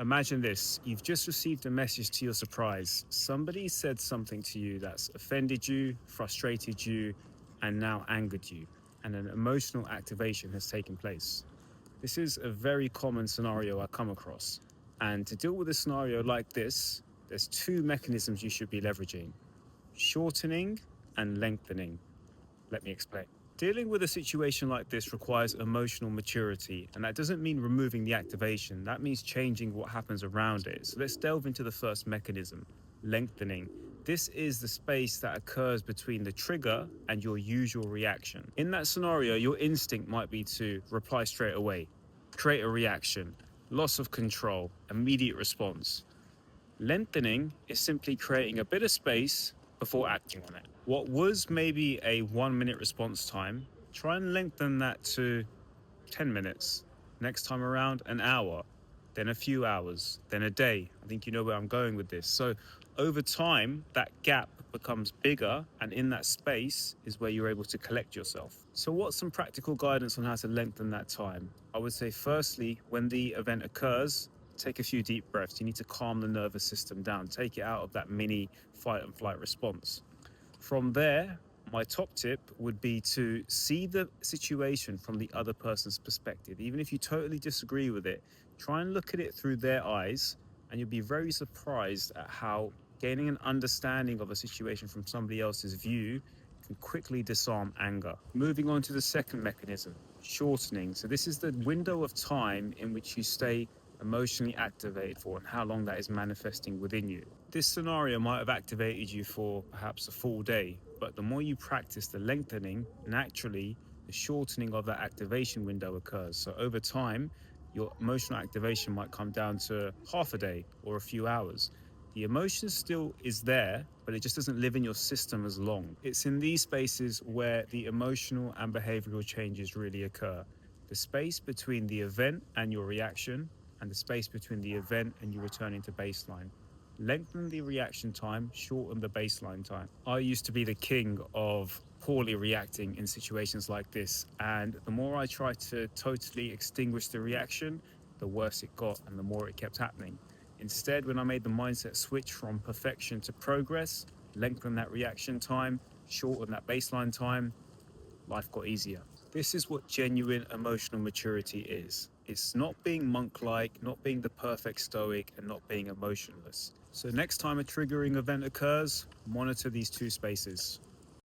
Imagine this, you've just received a message to your surprise. Somebody said something to you that's offended you, frustrated you, and now angered you, and an emotional activation has taken place. This is a very common scenario I come across. And to deal with a scenario like this, there's two mechanisms you should be leveraging: shortening and lengthening. Let me explain. Dealing with a situation like this requires emotional maturity, and that doesn't mean removing the activation. That means changing what happens around it. So let's delve into the first mechanism, lengthening. This is the space that occurs between the trigger and your usual reaction. In that scenario, your instinct might be to reply straight away, create a reaction, loss of control, immediate response. Lengthening is simply creating a bit of space before acting on it. What was maybe a 1 minute response time, try and lengthen that to 10 minutes. Next time around, an hour, then a few hours, then a day. I think you know where I'm going with this. So over time, that gap becomes bigger, and in that space is where you're able to collect yourself. So what's some practical guidance on how to lengthen that time? I would say firstly, when the event occurs, take a few deep breaths. You need to calm the nervous system down, take it out of that mini fight and flight response. From there, my top tip would be to see the situation from the other person's perspective. Even if you totally disagree with it, try and look at it through their eyes, and you'll be very surprised at how gaining an understanding of a situation from somebody else's view can quickly disarm anger. Moving on to the second mechanism, shortening. So this is the window of time in which you stay emotionally activated for and how long that is manifesting within you. This scenario might have activated you for perhaps a full day, but the more you practice the lengthening, naturally the shortening of that activation window occurs. So over time, your emotional activation might come down to half a day or a few hours. The emotion still is there, but it just doesn't live in your system as long. It's in these spaces where the emotional and behavioral changes really occur. The space between the event and your reaction, and the space between the event and you returning to baseline. Lengthen the reaction time, shorten the baseline time. I used to be the king of poorly reacting in situations like this, and the more I tried to totally extinguish the reaction, the worse it got and the more it kept happening. Instead, when I made the mindset switch from perfection to progress, lengthen that reaction time, shorten that baseline time, life got easier. This is what genuine emotional maturity is. It's not being monk-like, not being the perfect stoic, and not being emotionless. So next time a triggering event occurs, monitor these two spaces.